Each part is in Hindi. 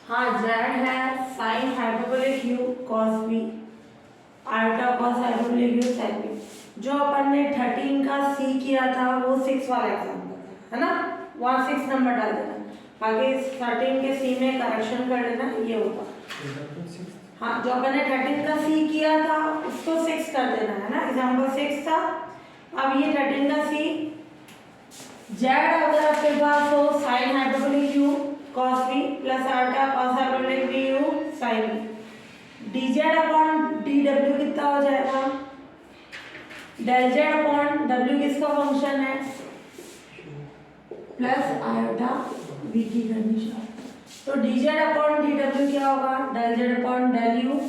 हाँ जेड है sine hyperbolic U cos B आल्टा cos hyperbolic U sine B. जो अपन ने 13 का सी किया था वो 6 वाला एग्जाम्पल है ना, वहाँ 6 नंबर डाल देना, बाकी 13 के सी में करेक्शन कर देना, ये होगा। हाँ जो अपन ने 13 का सी किया था उसको 6 कर देना है ना, एग्जाम्पल 6 था। अब ये 13 का सी जेड अगर आपके पास हो sine hyperbolic u cos b plus आल्टा cos hyperbolic b u sin b, dz upon dw कितना हो जाएगा, del z अपॉन w किसका फंक्शन है, प्लस आयोटा v की कंडीशन। तो dz अपॉन dw क्या होगा, del z अपॉन del u,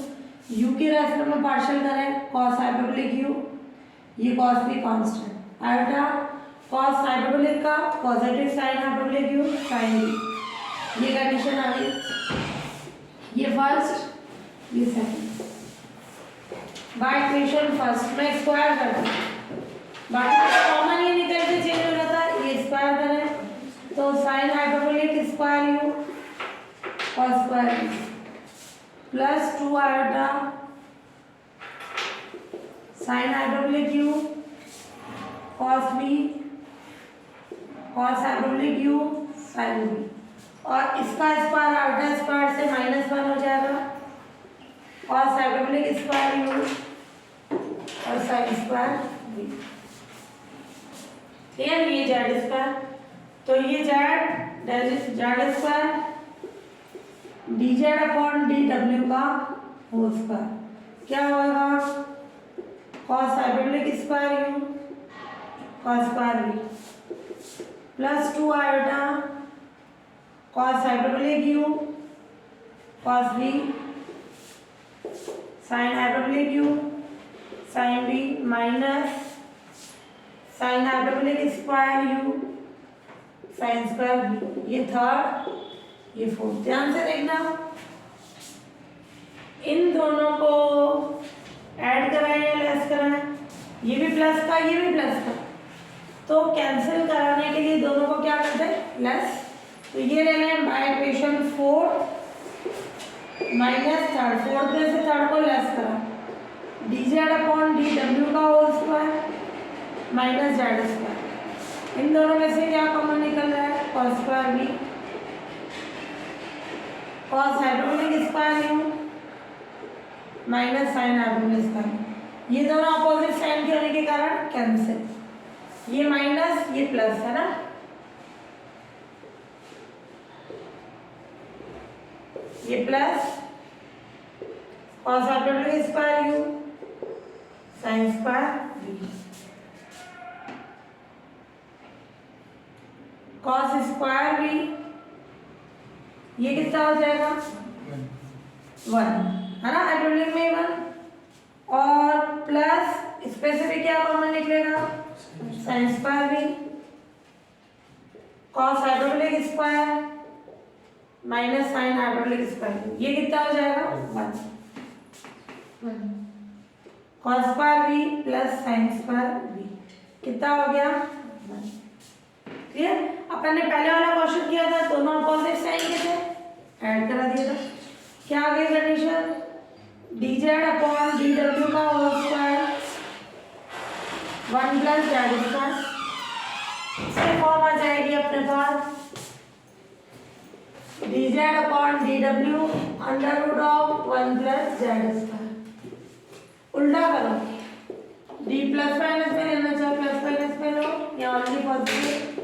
u के रेस्पेक्ट में पार्शियल करें cos हाइपरबोलिक u, ये cos b constant, iota cos hyperbolic का positive sin hyperbolic u sin b, ये कंडीशन आ गई। ये फर्स्ट ये सेकंड, बाय इक्वेशन फर्स्ट में स्क्वायर कर दूं, बाकी कॉमन ये निकल के चेंज हो जाता है, ये स्क्वायर करें तो sin hyperbolic square u cos square plus 2 iota sin hyperbolic u cos b cos hyperbolic u sin b, और इसका स्क्वायर आल्टा स्क्वायर से -1 हो जाएगा, और हाइपरबोलिक स्क्वायर u और sin स्क्वायर b, ठीक है। ये जेड स्क्वायर, तो ये Z square dz upon dw का होल स्क्वायर क्या होगा, cos hyperbolic square u cos square b plus 2 iota cos hyperbolic u cos b sin hyperbolic u sin b minus sin hyperbolic square u sin square b, ये थर्ड ये फोर्थ। ध्यान से देखना, इन दोनों को ऐड कराएं या लेस कराएं, ये भी प्लस का ये भी प्लस का, तो कैंसिल कराने के लिए दोनों को क्या करते हैं लेस, तो ये ले लें by equation 4 minus third, fourth में से थर्ड को लेस करा, dz अपॉन dw का whole square minus Z square, इन दोनों में से क्या कॉमन निकल रहा है cos square b cos hyperbolic square u minus sin hyperbolic square, ये दोनों अपोजिट साइन के होने के कारण कैंसिल, ये माइनस ये प्लस है ना, ये plus cos hyperbolic square u sin square b, cos square b ये कितना हो जाएगा 1 है ना, हाइपरबोलिक में 1, और प्लस स्पेसिफिक क्या कॉमन निकलेगा sin square b cos hyperbolic square minus sin hyperbolic square, ये कितना हो जाएगा 1 cos square b plus sin square b कितना हो गया 1, क्लियर। अपन ने पहले वाला क्वेश्चन किया था, दोनों अपोजिट साइन के थे, ऐड करा दिया था, क्या आ गई कंडीशन, dz अपॉन dw का whole square 1 plus Z square, इससे फॉर्म आ जाएगी अपने पास dz upon dw under root of 1 plus Z square, उल्टा करो, d प्लस माइनस में लेना चाहे प्लस माइनस में लो, या ओनली पॉजिटिव,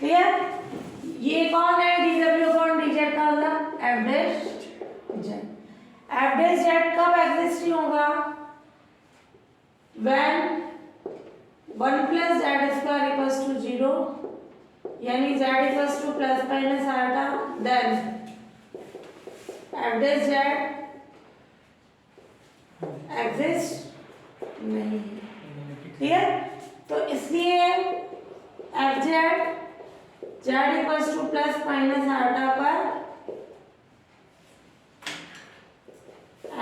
क्लियर। ये कौन है dw अपॉन dz का मतलब एवरेज जेड, एवरेज जेड कब एग्जिस्ट नहीं होगा, when 1 plus Z square equals to 0, यानी z equals to plus minus iota, then average Z exist नहीं, क्लियर। तो इसलिए F Z Z equals to plus minus iota पर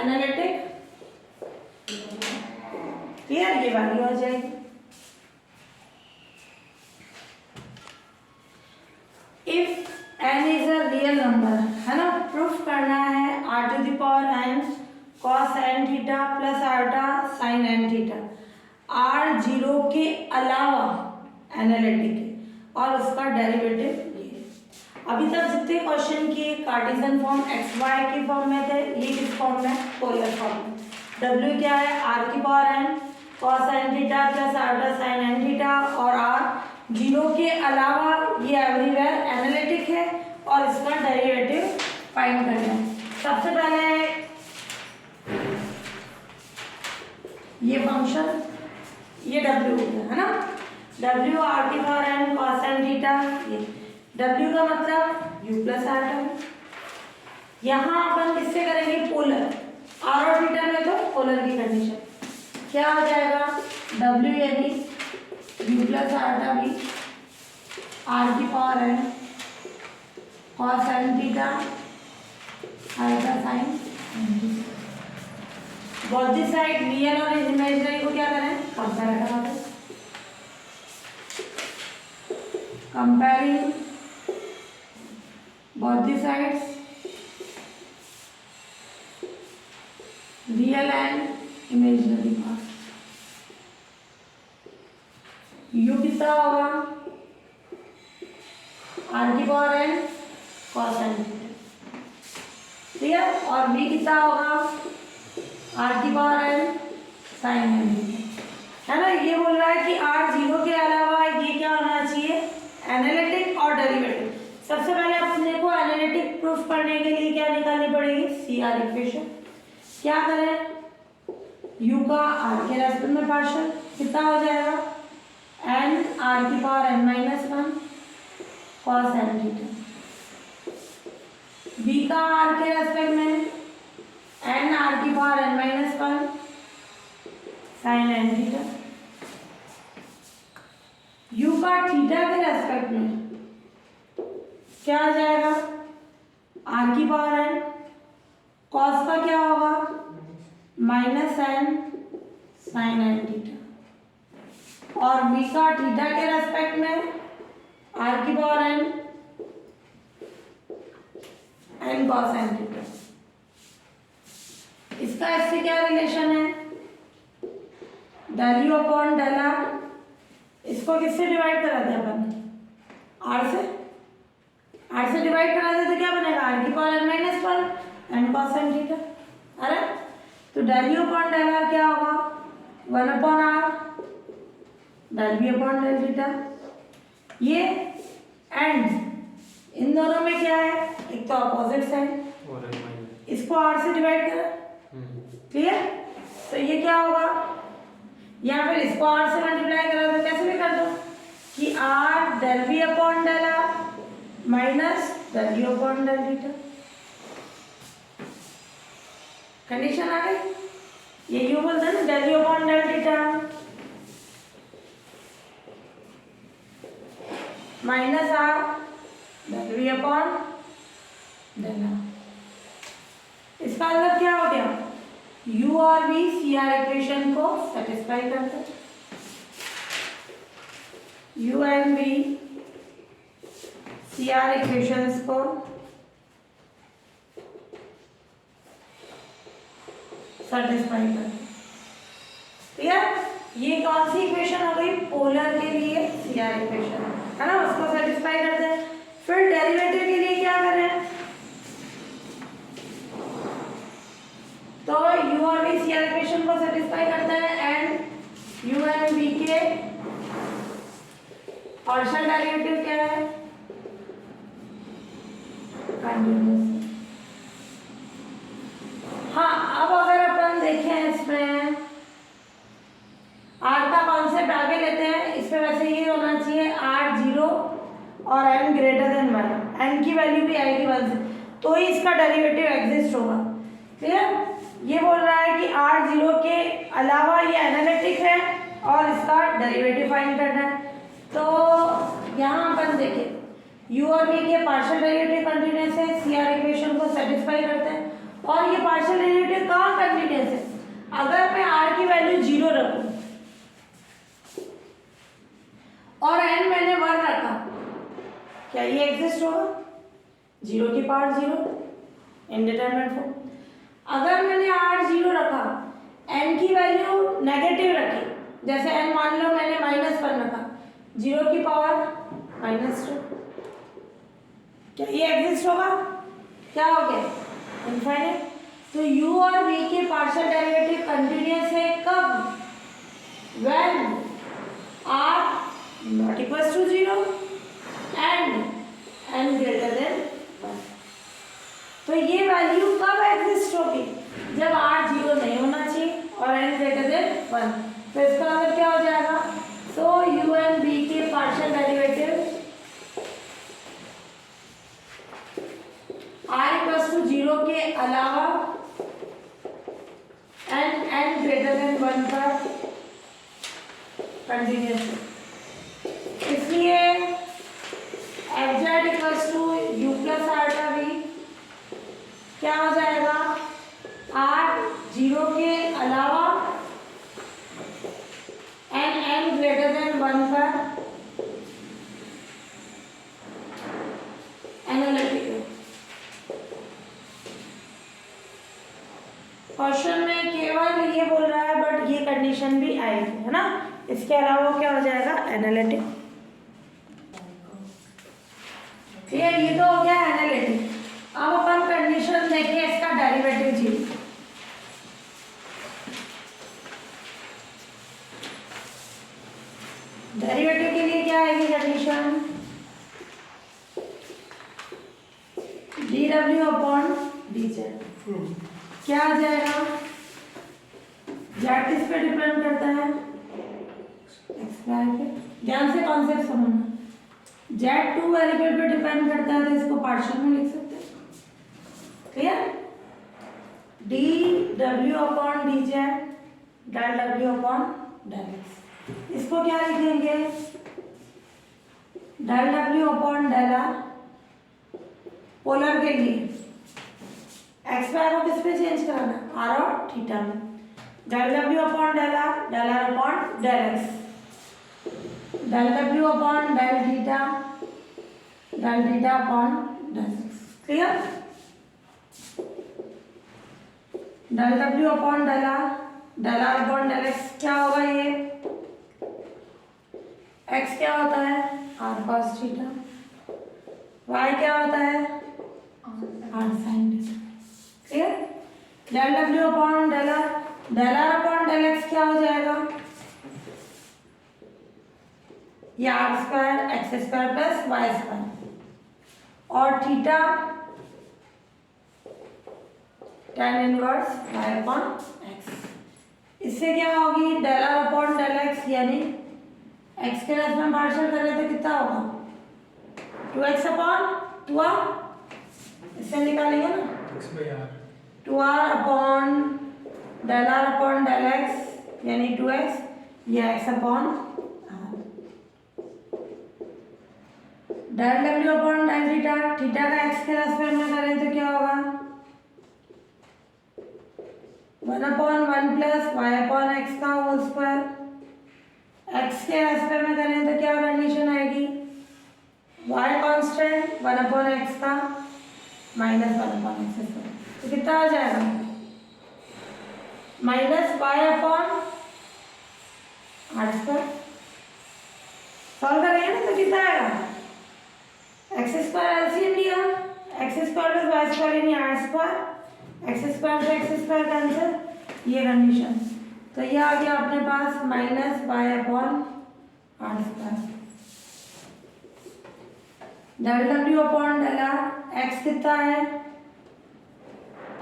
एनालिटिक, क्लियर, ये वैल्यू आ जाएगी। n is a real number, है ना। प्रूफ करना है r⁴n cos n theta plus आर्टा sin n थीटा r 0 के अलावा एनालिटिक है और उसका डेरिवेटिव ये। अभी तक जितने क्वेश्चन किए कार्टेशियन फॉर्म एक्स वाई की फॉर्म में थे, ये किस फॉर्म में, पोलर फॉर्म में। w क्या है, r⁴n cos n theta plus आर्टा sin n थीटा और r 0 के अलावा ये एवरीवेयर एनालिटिक है और इसका डेरिवेटिव फाइंड करना है। सबसे पहले ये फंक्शन, ये w हो गया, है ना। w r⁴n cos n theta, ये w का मतलब u प्लस आर्टा। यहाँ अपन किससे करेंगे, पोलर, r और थीटा में तो पोलर की कंडीशन क्या हो जाएगा, w यानी u प्लस आर्टा भी r⁴n cos n थीटा आर्टा sin n theta. Both the side real और इमेजिनरी को क्या करें, कंपेयर करा दें। Comparing both the sides, real and imaginary part। u कितना होगा, r⁴n cos n थीटा, ठीक है, और v कितना होगा, r⁴n sin n थीटा, है ना। ये बोल रहा है कि r 0 के अलावा ये क्या होना चाहिए, एनालिटिक और डेरिवेटिव। सबसे पहले अपने को एनालिटिक प्रूफ करने के लिए क्या निकालनी पड़ेगी, CR इक्वेशन। क्या करें, u का r के रेस्पेक्ट में पार्शियल कितना हो जाएगा, n r⁴n - 1 cos n theta, v का r के रेस्पेक्ट में n r⁴n - 1 sin n theta, u का थीटा के रेस्पेक्ट में क्या आ जाएगा, r⁴n cos का क्या होगा, -n sin n थीटा, और v का थीटा के रेस्पेक्ट में r⁴n n cos n theta. इसका इससे क्या रिलेशन है, del u upon del r। इसको किससे डिवाइड करा दिया अपन, r से डिवाइड करा दे तो क्या बनेगा, r⁴n - 1 n cos n theta. अरे तो del u upon del r क्या होगा, 1 upon r del v upon del theta. ये एंड इन दोनों में क्या है, एक तो अपोजिट साइड, इसको r से डिवाइड करा, क्लियर। तो ये क्या होगा, या फिर इसको r से मल्टीप्लाई करा दो, कैसे भी कर दो कि r del v upon del r minus del u upon del theta. Condition आ गई, ये u बोलते हैं ना, del u upon del theta minus r del v upon del r। इसका मतलब क्या हो गया, u और v CR इक्वेशन को सेटिस्फाई करते हैं। u and v CR equations को सेटिस्फाई करते हैं, ठीक है। ये कौन सी इक्वेशन हो गई, पोलर के लिए CR इक्वेशन, है ना, उसको सेटिस्फाई करते हैं। फिर डेरिवेटिव के लिए क्या करें, तो u और v CR इक्वेशन को सेटिस्फाई करता है एंड u एंड v के पार्शियल डेरिवेटिव क्या है, कंटिन्यूअस। हाँ, अब अगर अपन देखें इसमें r का कॉन्सेप्ट आगे लेते हैं, इसमें वैसे ये होना चाहिए r 0 और n ग्रेटर देन 1, n की वैल्यू भी आएगी 1 से, तो ही इसका डेरिवेटिव एग्जिस्ट होगा, क्लियर। ये बोल रहा है कि r 0 के अलावा ये एनालिटिक है और इसका डेरिवेटिव फाइंड करना है। तो यहाँ अपन देखें u और v के पार्शियल डेरिवेटिव कंटिन्यूअस है, CR इक्वेशन को सेटिस्फाई करते हैं, और ये पार्शियल डेरिवेटिव कहाँ कंटिन्यूअस है, अगर मैं r की वैल्यू 0 रखूँ और n मैंने 1 रखा, क्या ये एग्जिस्ट होगा, 0 की पावर 0, इंडिटरमिनेट फॉर्म। अगर मैंने r 0 रखा, n की वैल्यू नेगेटिव रखी, जैसे n मान लो मैंने -1 रखा, 0 की पावर -2, क्या ये एग्जिस्ट होगा? क्या हो गया? इनफाइनाइट। तो u और v के पार्शियल डेरिवेटिव कंटिन्यूअस है कब? when r not equals to 0 and n greater than 1। तो ये वैल्यू कब एग्जिस्ट होगी? जब r 0 नहीं होना चाहिए और n ग्रेटर देन 1। तो इसका मतलब क्या हो जाएगा? सो u एंड v के partial derivative r equals to 0 के अलावा n ग्रेटर देन 1 पर कंटिन्यूअस। इसलिए F Z equals to you plus R का भी क्या हो जाएगा? r 0 के अलावा n ग्रेटर देन 1 पर एनालिटिकल। क्वेश्चन में केवल ये बोल रहा है, बट ये कंडीशन भी आएगी, है ना? इसके अलावा क्या हो जाएगा? एनालिटिक। क्लियर? ये तो हो गया एनालिटिक। अब अपन कंडीशन देखें इसका डेरिवेटिव जी। डेरिवेटिव के लिए क्या आएगी कंडीशन? dw upon dz। क्या आ जाएगा? z किस पे डिपेंड करता है? x पे। ध्यान से कॉन्सेप्ट समझना। z 2 वेरिएबल पे डिपेंड करता है, तो इसको पार्शियल में लिख सकते हैं। Clear? dw upon dz del w upon del x। इसको क्या लिखेंगे? Del w upon del r polar के लिए। एक्स वाई को किस पे चेंज कराना? आर और थीटा में। Del w upon del r upon del x, del w upon del theta upon del X. Clear? Del w upon del r upon del X क्या होगा? ये x क्या होता है? r cos theta. y क्या होता है? r sin theta. Clear? Del w upon del r upon del X क्या हो जाएगा? ये r square X square plus Y square और theta tan inverse y upon X. इससे क्या होगी? Del r upon del x, यानी x के रेस्पेक्ट में पार्शियल करें तो कितना होगा? 2x upon 2r। इससे निकालेंगे ना 2r upon del r upon del x यानी 2x, ये x upon r। Del w upon del theta, theta का x के रेस्पेक्ट में करें तो क्या होगा? 1 upon 1 plus y upon x का होल स्क्वायर। x के रेस्पेक्ट में करें तो क्या कंडीशन आएगी? y कांस्टेंट 1 अपॉन x का माइनस 1 अपॉन एक्स स्क्वायर। तो कितना आ जाएगा? Minus y upon are square. Solve करेंगे ना तो कितना आएगा? एक्स स्क्वायर एलसीएम लिया, X square plus Y square यानी आर स्क्वायर, एक्स स्क्वायर से एक्स स्क्वायर कैंसिल, ये कंडीशन। तो ये आ गया अपने पास minus Y upon are square. Del W upon del R, X कितना है?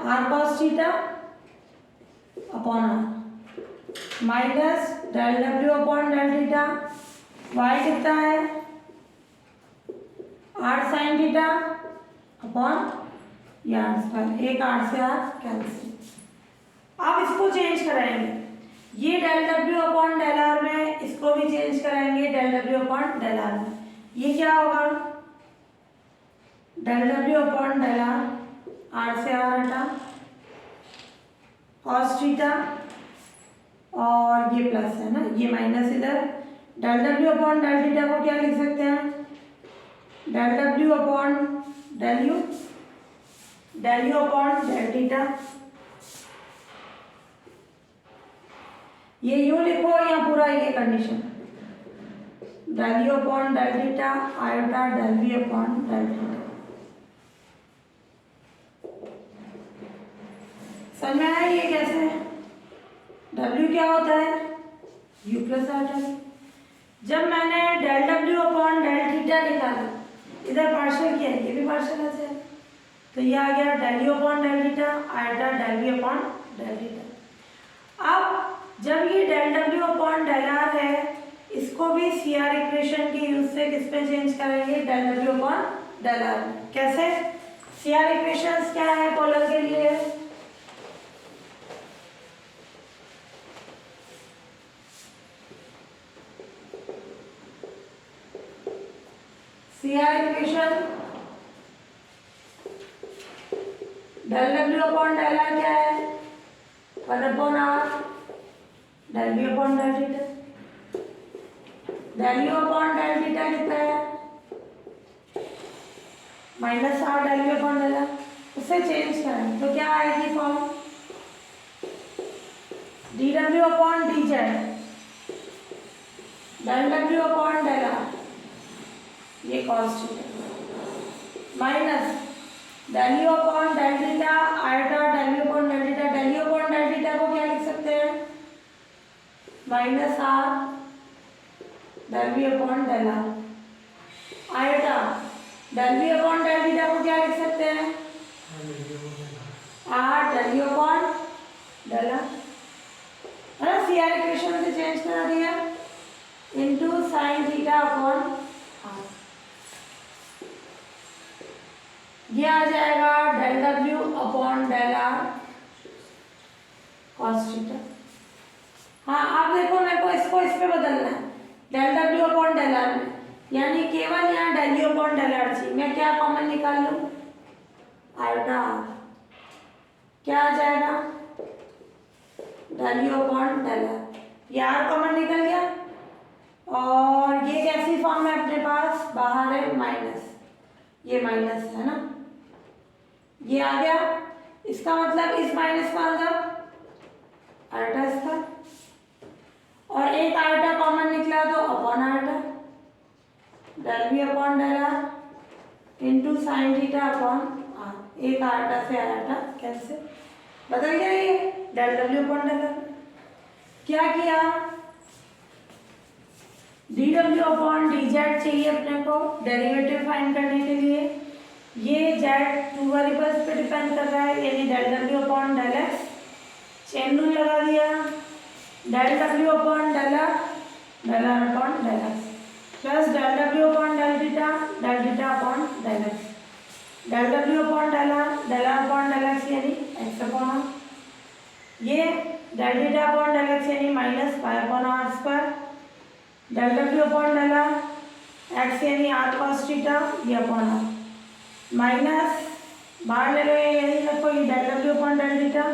R cos theta upon R minus del W upon del theta, Y कितना है? आर साइन थीटा अपॉन ये आर स्क्वायर, एक आर से आर कैंसिल। अब इसको चेंज कराएंगे, ये del W upon del r में इसको भी चेंज कराएंगे del W upon del r में। ये क्या होगा? Del W upon del r से आर हटा, कॉस थीटा और ये प्लस है ना, ये माइनस इधर। Del W upon del theta को क्या लिख सकते हैं? Del W upon del you upon del theta, ये यूं लिखो या पूरा ये condition, del you upon del theta iota del v upon del theta. समझ में आया ये कैसे है? W क्या होता है? U plus iota. जब मैंने del W upon del theta निकाला, इधर पार्शियल किया, ये भी पार्शियल आ जाए, तो ये आ गया del you upon del theta iota del v upon del theta. अब जब ये del W upon del R है, इसको भी CR इक्वेशन के यूज से किस पे चेंज करेंगे? Del W upon del R। कैसे? CR इक्वेशंस क्या है पोलर के लिए? CR equation del W upon del R क्या है? 1 upon R del V upon del theta. Del U upon del theta कितना है? Minus R del V upon del R। उसे चेंज करें तो क्या आएगी form? dW upon dz del W upon del R, ये cos theta, minus del you upon del theta iota del you upon del theta. Del you upon del theta को क्या लिख सकते हैं? Minus R del v upon del R iota del v upon del theta को क्या लिख सकते हैं? R del you upon del R, है ना? CR इक्वेशन से चेंज करा दिया into sine theta upon R। ये आ जाएगा del W upon del R cos theta. हाँ आप देखो, मेरे को इसको इस पे बदलना है, del W upon del R में, यानी केवल यहाँ del U upon del R चाहिए। मैं क्या कॉमन निकाल लूँ? आयोटा R, क्या आ जाएगा? Del U upon del R। ये R कॉमन निकल गया, और ये कैसी फॉर्म है अपने पास? बाहर है माइनस, ये माइनस है ना, ये आ गया। इसका मतलब इस माइनस का मतलब आयोटा इसका, और एक आयोटा कॉमन निकला तो upon iota del v upon del R into sine theta upon R। एक आयोटा से आयोटा कैंसिल, बदल गया ये del W upon del R। क्या किया? dW अपॉन dz चाहिए अपने को डेरिवेटिव फाइंड करने के लिए। ये z टू वेरिएबल्स पे डिपेंड कर रहा है, यानी del W upon del x, chain rule लगा दिया, del W upon del R upon del x plus del W upon del theta upon del x, del W upon del R upon del x यानी x अपॉन R, ये del theta upon del x यानी minus pi upon R square, del W upon del R x यानी R cos थीटा, ये अपॉन R, माइनस बाहर ले लो, ये यही रखो, ये del W upon del theta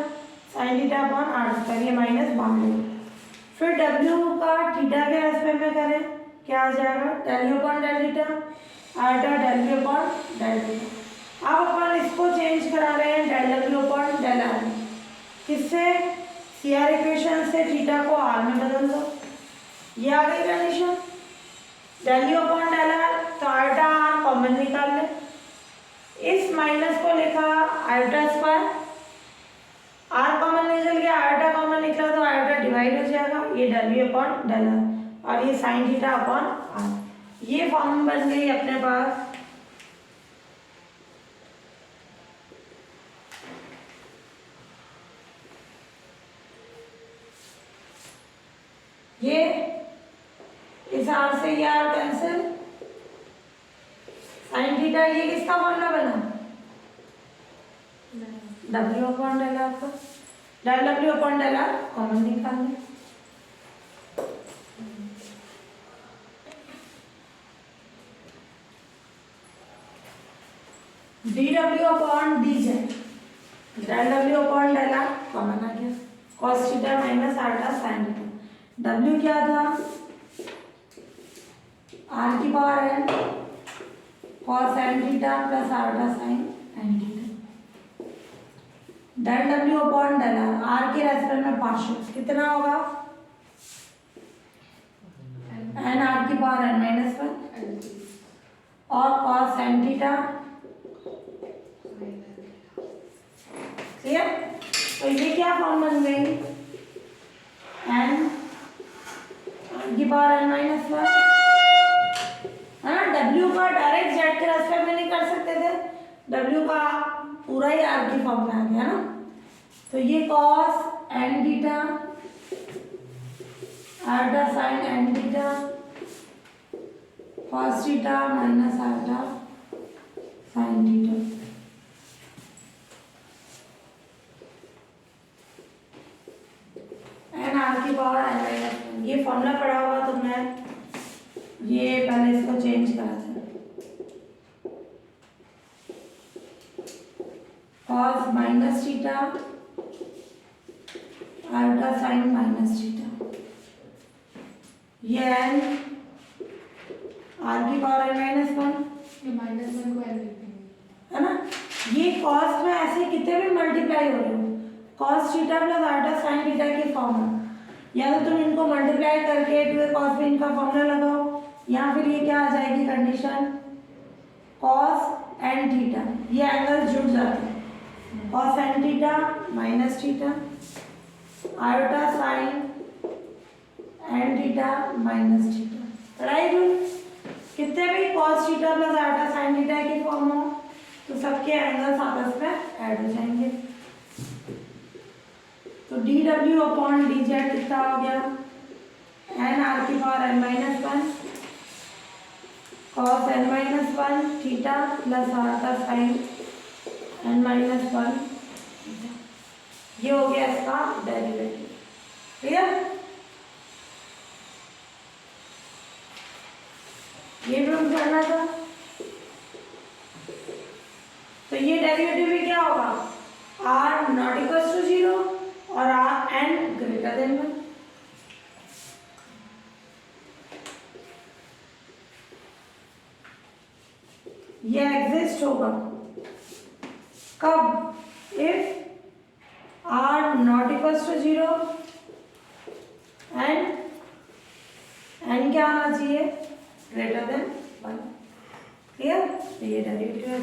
sine theta upon R square, ये माइनस बाहर ले लो। फिर W का थीटा के रेस्पेक्ट में करें, क्या आ जाएगा? Del U upon del theta iota del V upon del theta. अब अपन इसको चेंज करा रहे हैं del W upon del R में, किससे? CR इक्वेशन से थीटा को R में बदल दो, ये आ गई condition. Del U upon del R, तो आयोटा R कॉमन निकाल ले, इस माइनस को लिखा आयोटा स्क्वायर, R कॉमन निकल गया, आयोटा कॉमन निकला तो आयोटा डिवाइड हो जाएगा, ये del V upon del R, और ये साइन थीटा अपॉन R। ये फॉर्म बन गई अपने पास ये इस R से ये R कैंसिल, साइन थीटा, ये किसका फॉर्मूला बना? W अपॉन डेल R का, del W upon del R common निकालना, dW upon dz del W upon del R common आ गया, cos theta minus iota sine theta. W क्या था? R की power n cos n theta plus alpha sin n theta, del W upon del R, R के रेस्पेक्ट में पार्शियल कितना होगा, n आर की पावर n माइनस वन, और cos n थीटा, क्लियर। तो ये क्या फॉर्म बन गई, n की पावर n माइनस वन, है ना। W का डायरेक्ट z के रेस्पेक्ट में नहीं कर सकते थे, W का पूरा ही r की फॉर्म में आ गया ना। तो ये cos n theta alpha sin n theta cos theta minus alpha sin theta, n r की पावर n माइनस वन। ये फॉर्मूला पढ़ा होगा तुमने, ये पहले इसको चेंज करा था, cos minus theta alpha sin minus theta, ये n r की पावर n माइनस वन, ये माइनस वन को n लिखते हैं, है ना। ये cos में ऐसे कितने भी मल्टीप्लाई हो रहे हो, cos theta plus alpha sin theta की फॉर्म है, या तो तुम इनको मल्टीप्लाई करके टू द cos में इनका फॉर्मूला लगाओ, या फिर ये क्या आ जाएगी कंडीशन, cos n थीटा, ये एंगल जुड़ जाते हैं, cos n theta minus theta alpha sin n theta minus theta, right. कितने भी cos theta plus alpha sin theta की फॉर्म हो तो सबके एंगल्स आपस में ऐड हो जाएंगे। तो dw अपॉन dz कितना हो गया, n r की power n minus one cos n minus one theta plus alpha sin n minus one, ये हो गया इसका डेरिवेटिव, क्लियर। ये प्रूव करना था, तो ये डेरिवेटिव भी क्या होगा, r not equal to zero और r n greater than one. ये एग्जिस्ट होगा कब, if r not equal to zero and n क्या आना चाहिए, ग्रेटर देन वन, क्लियर। तो ये डेरिवेटिव है।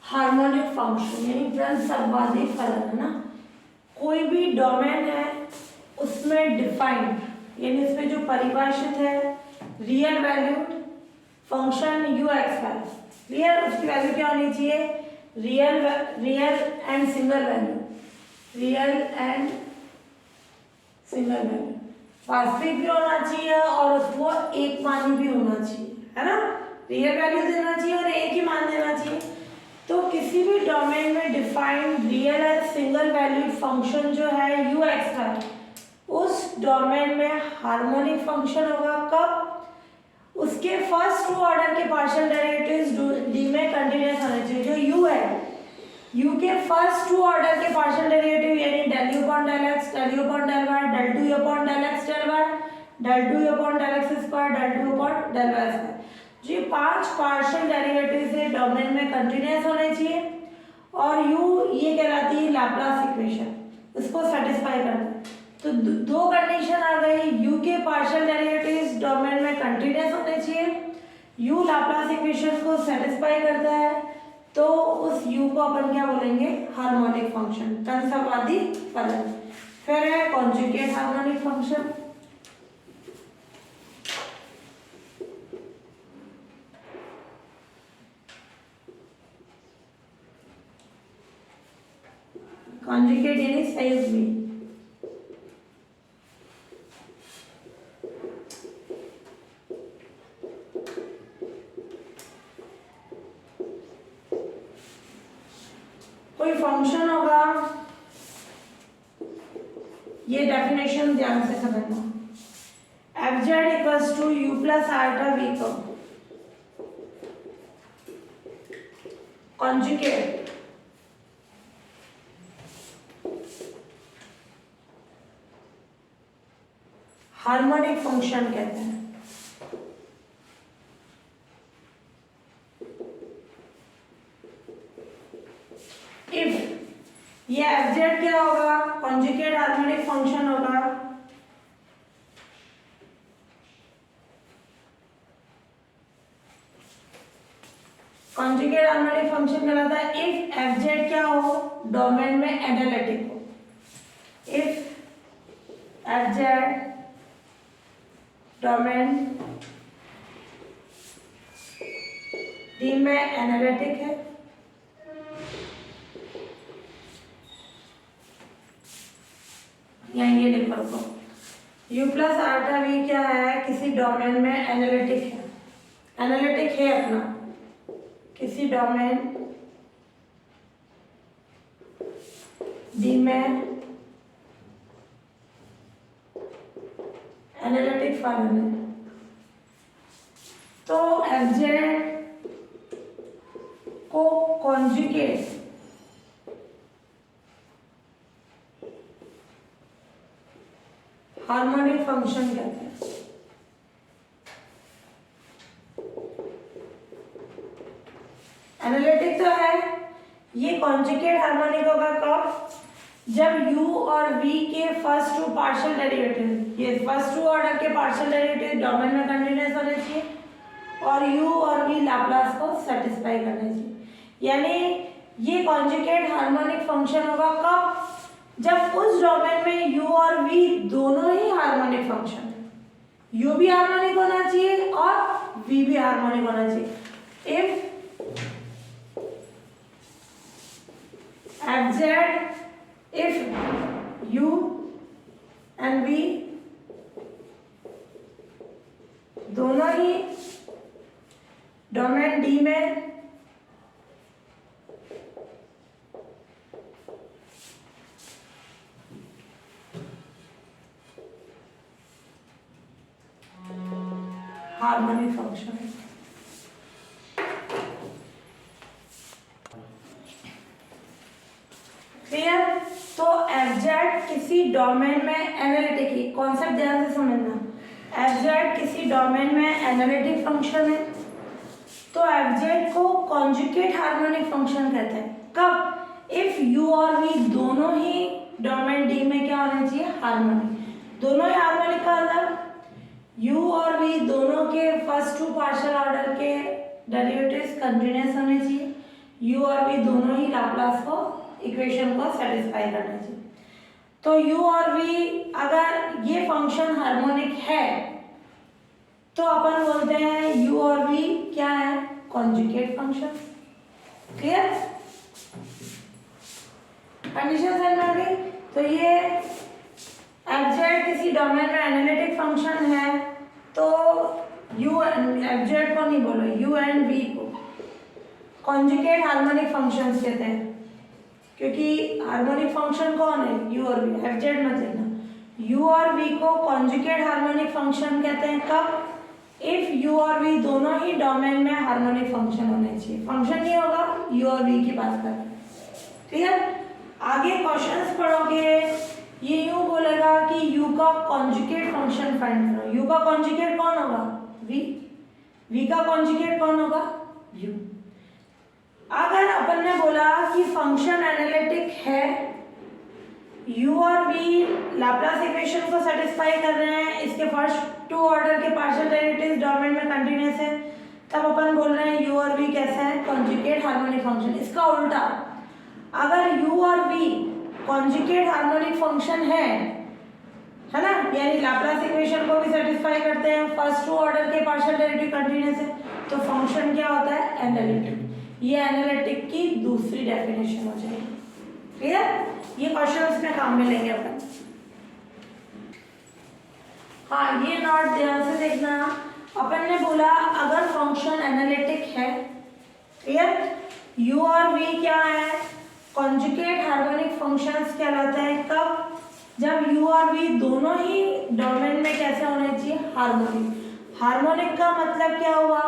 हार्मोनिक फंक्शन यानी फ्रेंड्स सर्वाधिक फलन, है ना। कोई भी डोमेन है उसमें डिफाइंड यानी इसमें जो परिभाषित है real valued function u x Y, clear. उसकी वैल्यू क्या होनी चाहिए, real and single value, real and single value, वास्तविक भी होना चाहिए और उसको एक मान भी होना चाहिए, है ना। रियल वैल्यू देना चाहिए और एक ही मान देना चाहिए। तो किसी भी डोमेन में defined real and single valued function जो है यू एक्स वाई, उस डोमेन में हार्मोनिक फंक्शन होगा कब, उसके फर्स्ट टू ऑर्डर के पार्शियल डेरिवेटिव्स डी में कंटिन्यूअस होने चाहिए। जो यू है, यू के फर्स्ट टू ऑर्डर के पार्शियल डेरिवेटिव यानी del you upon del x, del you upon del y, del two u upon del x del y, del two u upon del x square, del two upon del y square, जो पांच पार्शियल डेरिवेटिव्स है डोमेन में कंटिन्यूअस होने चाहिए और यू ये कहलाती है लैप्लास इक्वेशन, उसको सेटिस्फाई करता है। तो दो कंडीशन आ गई, यू के पार्शियल डेरिवेटिव्स डोमेन में कंटिन्यूअस होने चाहिए, यू लैप्लास इक्वेशन को सेटिस्फाई करता है, तो उस u को अपन क्या बोलेंगे, हार्मोनिक फंक्शन, कंसर्वादी फलन। फिर है कॉन्जुगेट हार्मोनिक फंक्शन, कॉन्जुगेट यानी सहयोगी, कोई फंक्शन होगा, ये डेफिनेशन ध्यान से समझना, f Z equals to you plus alpha v को कॉन्जुगेट हार्मोनिक फंक्शन कहते हैं। हार्मोनिक फंक्शन होगा कॉन्जुगेट हार्मोनिक फंक्शन कहलाता है इफ एफ जेड क्या हो, डोमेन में एनालिटिक हो। If F Z domain D में एनालिटिक है, यहाँ ये लिख रखो u प्लस आर्टा वी क्या है, किसी डोमेन में एनालिटिक है, एनालिटिक है अपना किसी डोमेन डी में एनालिटिक फलन है। तो एफ जेड को कॉन्जुगेट हार्मोनिक फंक्शन कहते हैं। एनालिटिक तो है, ये कॉन्जुगेट हार्मोनिक होगा कब, जब u और v के फर्स्ट टू पार्शियल डेरिवेटिव, ये फर्स्ट टू ऑर्डर के पार्शियल डेरिवेटिव डोमेन में कंटीन्यूअस होने चाहिए और u और v लाप्लास को सेटिस्फाई करने चाहिए। यानी ये कॉन्जुगेट हार्मोनिक फंक्शन होगा कब, जब उस डोमेन में u और v दोनों ही हार्मोनिक फंक्शन है, u भी हार्मोनिक होना चाहिए और v भी हार्मोनिक होना चाहिए। If F Z if u and v दोनों ही डोमेन डी में हार्मोनिक फंक्शन है। क्लियर? तो एफ जेड किसी डोमेन में एनालिटिक है, कॉन्सेप्ट ध्यान से समझना, एफ जेड किसी डोमेन में एनालिटिक फंक्शन है तो एफ जेड को कॉन्जुगेट हार्मोनिक फंक्शन कहते हैं कब, इफ u और v दोनों ही डोमेन डी में क्या होना चाहिए, हार्मोनिक। दोनों ही हार्मोनिक का मतलब u और v दोनों के फर्स्ट टू पार्शियल ऑर्डर के डेरिवेटिव्स कंटीन्यूअस होने चाहिए, u और v दोनों ही लाप्लास को इक्वेशन को सेटिस्फाई करना चाहिए। तो u और v अगर ये फंक्शन हार्मोनिक है तो अपन बोलते हैं u और v क्या है, कॉन्जुगेट फंक्शन। क्लियर? कंडीशन समझ में आ गई? तो ये एफ जेड किसी डोमेन में एनालिटिक फंक्शन है तो u एफ जेड को नहीं बोलो, u एंड v को कॉन्जुगेट हार्मोनिक फंक्शंस कहते हैं, क्योंकि हार्मोनिक फंक्शन कौन है, u और v, एफ जेड मत लिखना। u और v को कॉन्जुगेट हार्मोनिक फंक्शन कहते हैं कब, इफ u और v दोनों ही डोमेन में हार्मोनिक फंक्शन होने चाहिए। फंक्शन नहीं होगा, u और v की बात कर रहे हैं। ठीक है? आगे क्वेश्चंस पढ़ोगे, ये यूं बोलेगा कि u का कॉन्जुगेट फंक्शन फाइंड करो। u का कॉन्जुगेट कौन होगा, v, v का कॉन्जुगेट कौन होगा, u। अगर अपन ने बोला कि फंक्शन एनालिटिक है, u और v लाप्लास इक्वेशन को सेटिस्फाई कर रहे हैं, इसके फर्स्ट टू ऑर्डर के पार्शियल डेरिवेटिव्स डोमेन में कंटीन्यूअस है, तब अपन बोल रहे हैं u और v कैसा है, कॉन्जुगेट हार्मोनिक फंक्शन। इसका उल्टा, अगर u और v कॉन्जुगेट हार्मोनिक फंक्शन है ना, यानी लाप्लास इक्वेशन को भी सेटिस्फाई करते हैं, फर्स्ट टू ऑर्डर के पार्शियल डेरिवेटिव कंटीन्यूअस है, तो फंक्शन क्या होता है, एनालिटिक। ये एनालिटिक की दूसरी डेफिनेशन हो जाएगी। क्लियर? ये क्वेश्चन में काम में लेंगे अपन। हाँ, ये नोट ध्यान से देखना, अपन ने बोला अगर फंक्शन एनालिटिक है, क्लियर, u और v क्या है, कॉन्जुगेट हार्मोनिक फंक्शंस कहलाते हैं कब, जब u और v दोनों ही डोमेन में कैसे होने चाहिए, हार्मोनिक। हार्मोनिक का मतलब क्या हुआ,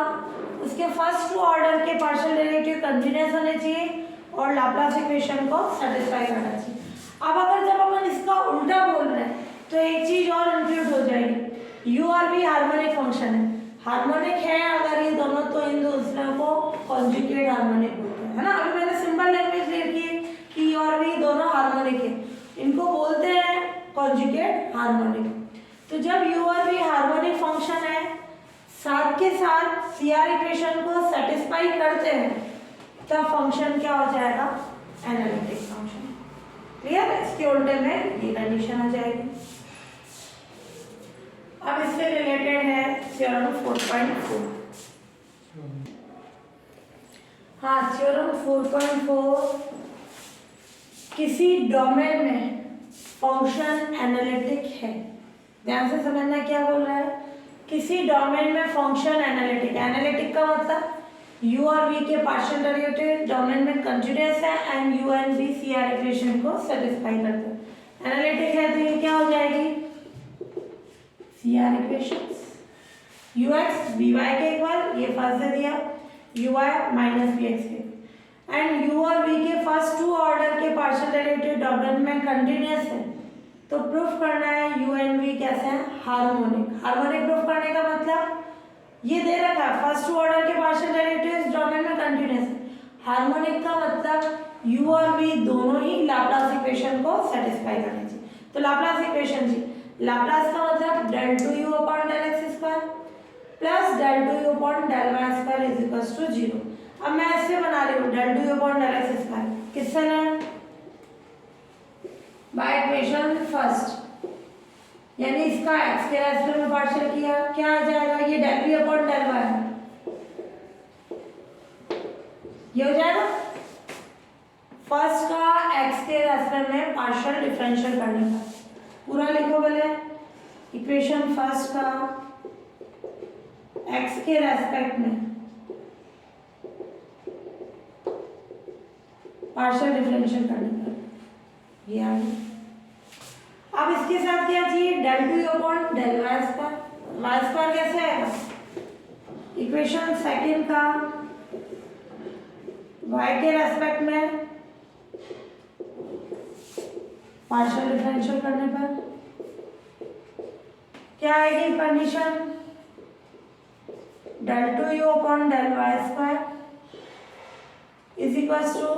उसके फर्स्ट टू ऑर्डर के पार्शियल डेरिवेटिव कंटीन्यूअस होने चाहिए और लाप्लास इक्वेशन को सेटिस्फाई करना चाहिए। अब अगर जब अपन इसका उल्टा बोल रहे हैं तो एक चीज और इंक्लूड हो जाएगी, u और v हार्मोनिक फंक्शन है, हार्मोनिक है अगर ये दोनों, तो इन दूसरों को कॉन्जुगेट हार्मोनिक बोलते हैं, है ना। अभी मैंने सिंपल लैंग्वेज लिखी है कि u और v दोनों हार्मोनिक है, इनको बोलते हैं कॉन्जुगेट हार्मोनिक। तो जब u और v हार्मोनिक फंक्शन है, साथ के साथ सीआर इक्वेशन को सेटिस्फाई करते हैं, तब फंक्शन क्या हो जाएगा, एनालिटिक फंक्शन। क्लियर? इसके उल्टे में ये कंडीशन आ जाएगी। अब इससे रिलेटेड है थ्योरम 4.4। हाँ, थ्योरम 4.4, किसी डोमेन में फंक्शन एनालिटिक है। ध्यान से समझना क्या बोल रहा है, किसी डोमेन में फंक्शन एनालिटिक। एनालिटिक का मतलब u और v के पार्शियल डेरिवेटिव डोमेन में कंटीन्यूअस है and u and v CR equation को सेटिस्फाई करते हैं। एनालिटिक है तो ये क्या हो जाएगी, सीआर इक्वेशंस ux vy के इक्वल, ये फर्स्ट दे दिया, uy माइनस vx के, एंड u और v के फर्स्ट टू ऑर्डर के पार्शियल डेरिवेटिव डोमेन में कंटीन्यूअस है, तो प्रूफ करना है u एंड v कैसे हैं, हार्मोनिक। हार्मोनिक प्रूफ करने का मतलब ये दे रखा है, फर्स्ट टू ऑर्डर के पार्शियल डेरिवेटिव्स डोमेन में कंटीन्यूअस है। हार्मोनिक का मतलब u और v दोनों ही लाप्लास इक्वेशन को सेटिस्फाई करने चाहिए। तो लाप्लास इक्वेशन जी, लाप्लास का मतलब del 2u upon del x square plus del 2u upon del y square is equals to 0। अब मैं ऐसे बना रही हूँ del 2u upon del x square, किससे लें, बाय इक्वेशन फर्स्ट, यानी इसका x के रेस्पेक्ट में पार्शियल किया, क्या आ जाएगा, ये del v upon del y है, ये हो जाएगा। फर्स्ट का x के रेस्पेक्ट में पार्शियल डिफरेंशियल करने का, पूरा लिखो बोले, इक्वेशन फर्स्ट का x के रेस्पेक्ट में पार्शियल डिफरेंशियल करने का, ये आ गया। अब इसके साथ क्या चाहिए, del 2u upon del y square. y square कैसे आएगा, इक्वेशन सेकंड का y के रेस्पेक्ट में पार्शियल डिफरेंशियल करने पर क्या आएगी condition, del 2u upon del y square is equals to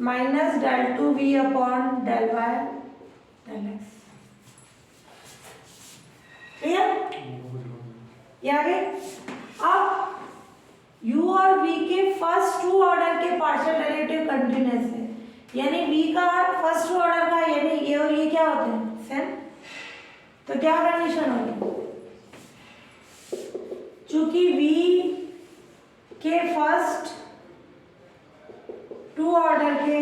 minus del 2v upon del y del x। Clear? ये आ गए। अब u और v के फर्स्ट टू ऑर्डर के पार्शियल डेरिवेटिव कंटीन्यूअस है, यानी v का फर्स्ट टू ऑर्डर का, यानी ये और ये क्या होते हैं, सेम। तो क्या कंडीशन होगी, चूंकि v के फर्स्ट टू ऑर्डर के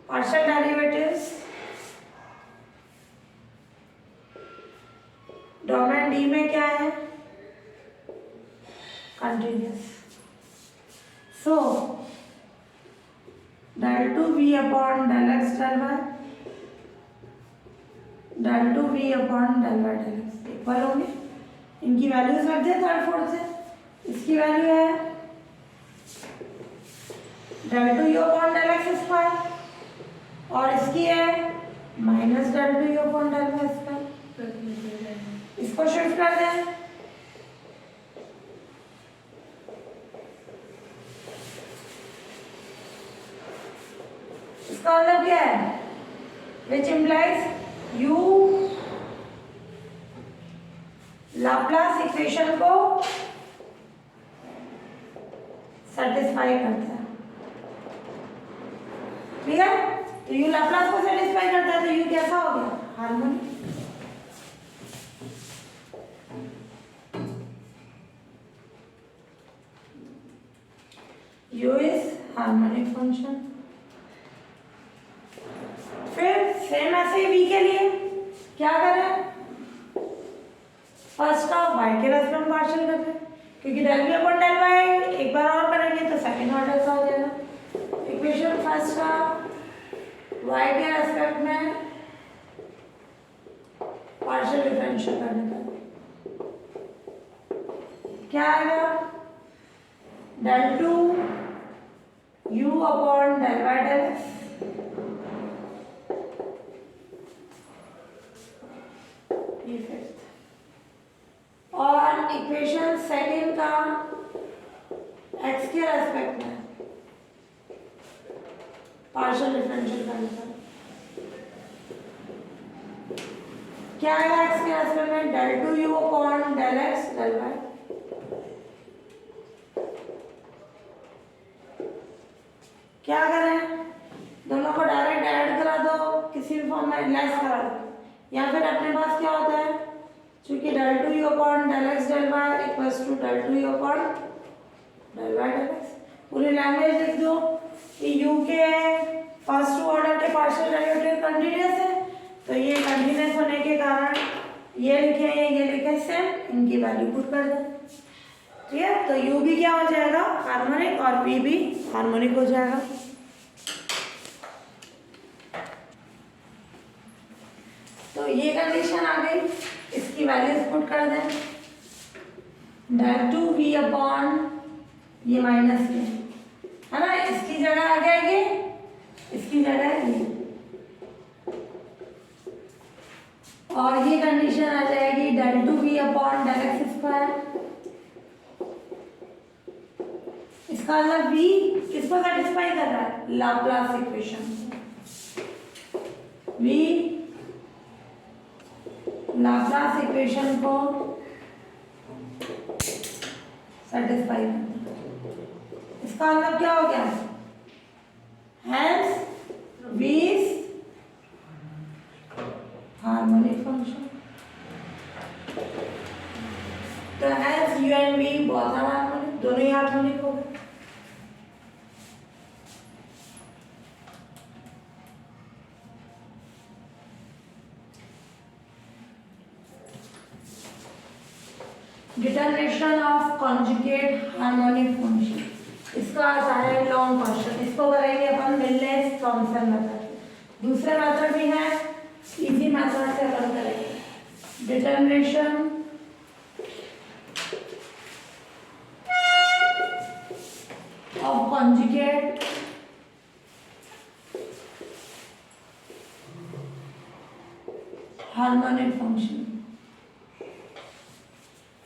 पार्शियल डेरिवेटिव्स डोमेन डी में क्या है, कंटीन्यूअस। सो del 2v upon del x del y, del 2v upon del y del x equal होंगे। इनकी वैल्यूज रख दे थर्ड फोर्थ से। इसकी वैल्यू है del 2u upon del x square और इसकी है minus del 2u upon del y square. इसको शिफ्ट कर दें, इसका मतलब क्या है, which implies u Laplace equation को सेटिस्फाई करता है। ठीक है, तो u लाप्लास को सेटिस्फाई करता है, तो u कैसा हो गया, harmonic. u is harmonic function. फिर सेम ऐसे v के लिए क्या करें, फर्स्ट का y के रेस्पेक्ट में पार्शियल कर दें, क्योंकि del v upon del y एक बार और करेंगे तो सेकंड ऑर्डर का हो जाएगा। इक्वेशन फर्स्ट का y के रेस्पेक्ट में पार्शियल डिफरेंशियल करने का क्या आएगा, del 2 u upon del y del x और इक्वेशन सेकंड का x के रेस्पेक्ट में पार्शियल डिफरेंशियल करने पर क्या आएगा एक्स के रेस्पेक्ट में del two u upon del x del y. क्या करें, दोनों को डायरेक्ट ऐड करा दो, किसी भी फॉर्म में लेस करा दो, या फिर अपने पास क्या होता है, चूंकि del two u upon del x del y equals to del two u upon del y del x. पूरी लैंग्वेज लिख दो कि यू के फर्स्ट ऑर्डर के पार्शियल डेरिवेटिव कंटीन्यूअस है, तो ये कंटीन्यूअस होने के कारण ये लिखे सेम, इनकी वैल्यू पुट कर दो। ठीक है, तो u भी क्या हो जाएगा हार्मोनिक और v भी हार्मोनिक हो जाएगा। तो ये कंडीशन आ गई, इसकी वैल्यूज पुट कर दें, डेल टू v अपॉन ये माइनस के है ना, इसकी जगह आ गया ये, इसकी जगह ये, और ये कंडीशन आ जाएगी del two v upon del x square. इसका मतलब v किसको सेटिस्फाई कर रहा है, Laplace equation. v Laplace equation को सेटिस्फाई करता है। इसका मतलब क्या हो गया, hence v is harmonic function. तो हेंस u एंड v बहुत हार्मोनिक, दोनों ही हार्मोनिक हो गए। Determination of conjugate harmonic function, इसका आता है लॉन्ग क्वेश्चन, इसको करेंगे अपन मिलनेस थॉमसन मेथड। दूसरे मेथड भी है, इजी मेथड से अपन करेंगे। Determination of conjugate harmonic function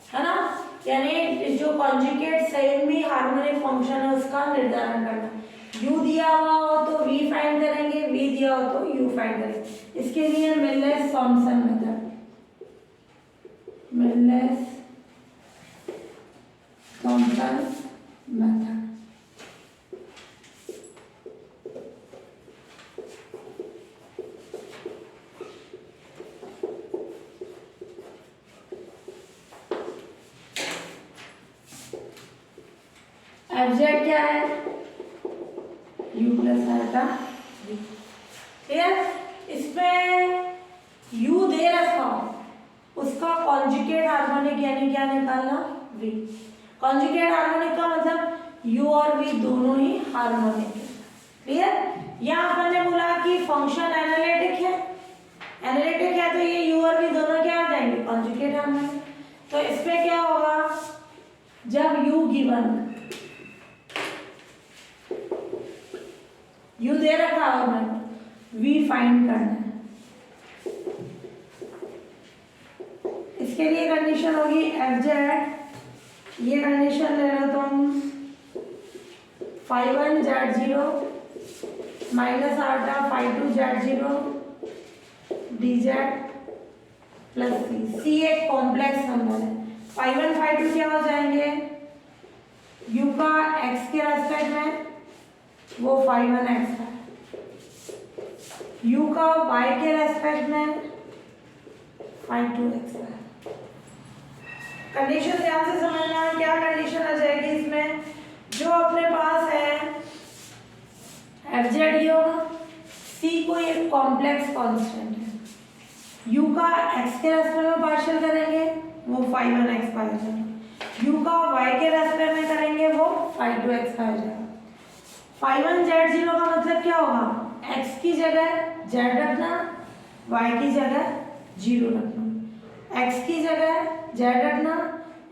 है ना, यानी जो कॉन्जुगेट सेम में हार्मोनिक फंक्शन है उसका निर्धारण करना। u दिया हुआ हो तो v फाइंड करेंगे, v दिया हो तो u फाइंड करेंगे। इसके लिए Milne's Thomson method, Milne's Thomson method. एब्जेक्ट क्या है, u प्लस आल्फा। ठीक है, इसमें u दे रखा हो उसका कॉन्जुगेट हार्मोनिक यानी क्या निकालना, v। कॉन्जुगेट हार्मोनिक का मतलब u और v दोनों ही हार्मोनिक है। ठीक है, यहाँ अपन ने बोला कि फंक्शन एनालिटिक है, एनालिटिक है तो ये u और v दोनों क्या आ जाएंगे, कॉन्जुगेट हार्मोनिक। तो इसमें क्या होगा, जब u गिवन u दे रखा है और v फाइंड करना है, इसके लिए कंडीशन होगी एब्जेक्ट, ये कंडीशन ले लो तुम, phi1 z0 minus alpha phi2 z0 dz plus c एक कॉम्प्लेक्स नंबर है। phi1 phi2 क्या हो जाएंगे, u का x के रेस्पेक्ट में वो phi1 x है, u का y के रेस्पेक्ट में phi2 x है। कंडीशन ध्यान से समझना, क्या कंडीशन आ जाएगी इसमें, जो अपने पास है fz ही होगा, c कोई एक कॉम्प्लेक्स कांस्टेंट है, u का x के रेस्पेक्ट में पार्शियल करेंगे वो phi1 x आ जाएगा, u का y के रेस्पेक्ट में करेंगे वो phi2 x आ जाएगा। phi1 z0 का मतलब क्या होगा, x की जगह z रखना, y की जगह 0 रखना, x की जगह z रखना,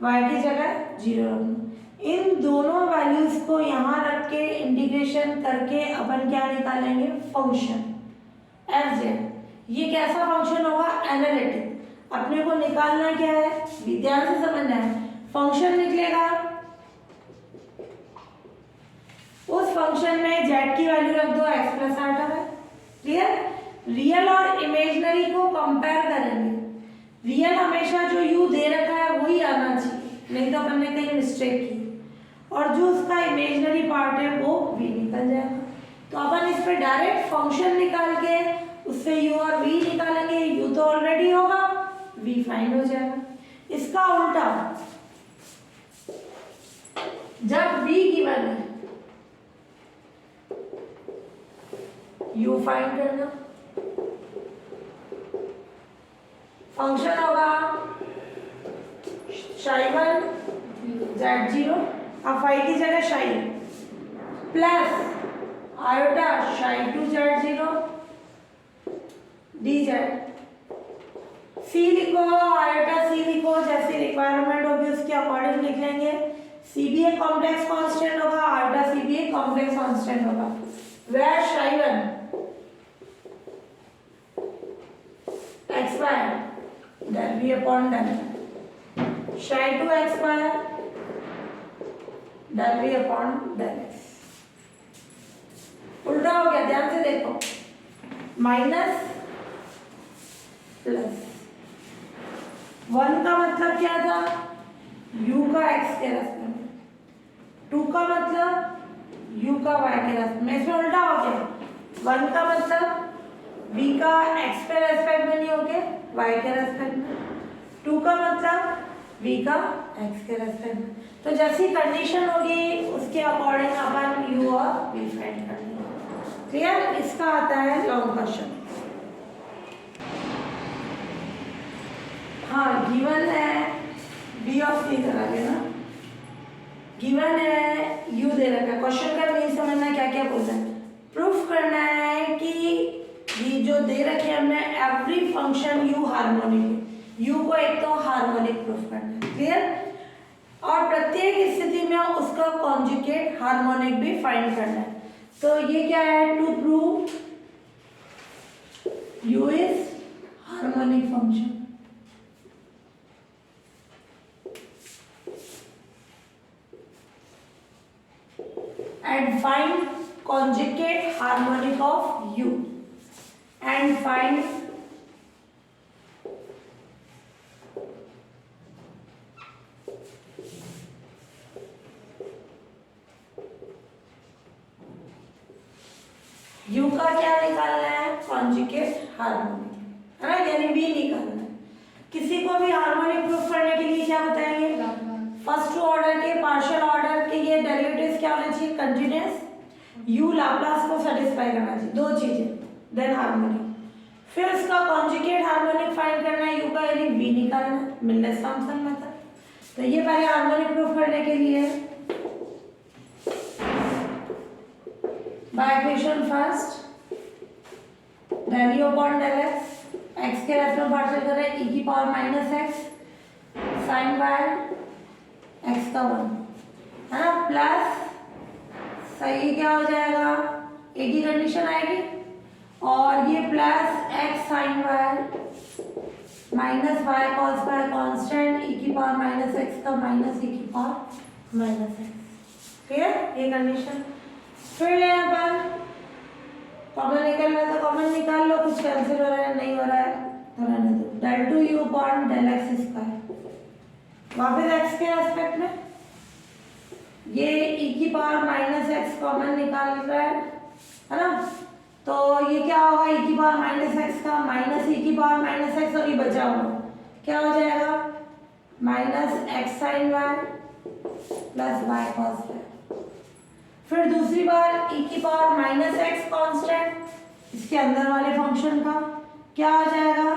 y की जगह 0 रखना। इन दोनों वैल्यूज को यहाँ रख के इंटीग्रेशन करके अपन क्या निकालेंगे, फंक्शन fz। ये कैसा फंक्शन होगा, एनालिटिक। अपने को निकालना क्या है, ध्यान से समझना है, फंक्शन निकलेगा उस फंक्शन में z की वैल्यू रख दो x प्लस आटा है। क्लियर? रियल और इमेजिनरी को कंपेयर करेंगे। रियल हमेशा जो u दे रखा है वही आना चाहिए, नहीं तो अपन ने कहीं मिस्टेक की, और जो उसका इमेजिनरी पार्ट है वो v निकल जाएगा। तो अपन इस पे डायरेक्ट फंक्शन निकाल के उससे u और v निकालेंगे। u तो ऑलरेडी होगा, v फाइंड हो जाएगा। इसका उल्टा, जब v गिवन है u फाइंड करना, फंक्शन होगा शाई1 z0, अब फाई की जगह शाई प्लस आयोटा शाई2 z0 dz। सी लिखो, आयोटा सी लिखो, जैसी रिक्वायरमेंट होगी उसके अकॉर्डिंग लिख लेंगे। सी भी एक कॉम्प्लेक्स कांस्टेंट होगा, आयोटा सी भी एक कॉम्प्लेक्स कांस्टेंट होगा। वेयर शाई1 x square del v upon del शाई2 x square del v upon del x। उल्टा हो गया, ध्यान से देखो, माइनस प्लस। 1 का मतलब क्या था? u का x के रेस्पेक्ट में, 2 का मतलब u का y के रेस्पेक्ट में। इसमें उल्टा हो गया, 1 का मतलब v का x के रेस्पेक्ट में नहीं हो गया, y के रेस्पेक्ट में। 2 का मतलब v का x के रेस्पेक्ट में। तो जैसी कंडीशन होगी उसके अकॉर्डिंग अपन u और v फाइंड कर लेंगे। क्लियर? इसका आता है लॉन्ग क्वेश्चन। हाँ, गिवन है b ऑफ c करा ना, गिवन है u दे रखा है। क्वेश्चन का नहीं समझना क्या क्या बोल रहा है, प्रूफ करना है कि ये जो दे रखे हमने एवरी फंक्शन u हार्मोनिक है। u को एक तो हार्मोनिक प्रूफ करना है। क्लियर? और प्रत्येक स्थिति में उसका कॉन्जुगेट हार्मोनिक भी फाइंड करना है। तो ये क्या है? To prove u is harmonic function and find conjugate harmonic of u and find u का क्या निकालना है? कॉन्जुगेट हार्मोनिक, है ना, यानी v निकालना है। किसी को भी हार्मोनिक प्रूफ करने के लिए क्या बताएंगे? फर्स्ट ऑर्डर के, पार्शियल ऑर्डर के ये डेरिवेटिव्स क्या होने चाहिए? कंटीन्यूअस। u लाप्लास को सेटिस्फाई करना चाहिए, दो चीजें, देन हार्मोनिक। फिर उसका कॉन्जुगेट हार्मोनिक फाइंड करना है, u का यानी v निकालना, मिलनेस थॉम्सन मेथड। तो ये पहले हार्मोनिक प्रूफ करने के लिए by equation first del u upon del x, x के रेस्पेक्ट में पार्शियल कर रहे हैं, e की power minus x sine by x का 1, है ना, प्लस सही क्या हो जाएगा? एक ही कंडीशन आएगी, और ये plus x sine Y minus Y cos y constant e की पावर माइनस एक्स का माइनस e की पावर माइनस एक्स। क्लियर? ये कंडीशन। फिर ले अपन कॉमन निकल रहा है तो कॉमन निकाल लो, कुछ कैंसिल हो रहा है नहीं हो रहा है तो रहने दो। del 2u upon del x square, वापस x के एस्पेक्ट में ये e की पावर माइनस एक्स कॉमन निकाल रहा है ना, तो ये क्या होगा? e की पावर माइनस एक्स का माइनस e की पावर माइनस एक्स, और ये बचा हुआ क्या हो जाएगा? Minus x sine y plus y cos y. फिर दूसरी बार e की पावर माइनस एक्स कॉन्स्टेंट, इसके अंदर वाले फंक्शन का क्या हो जाएगा?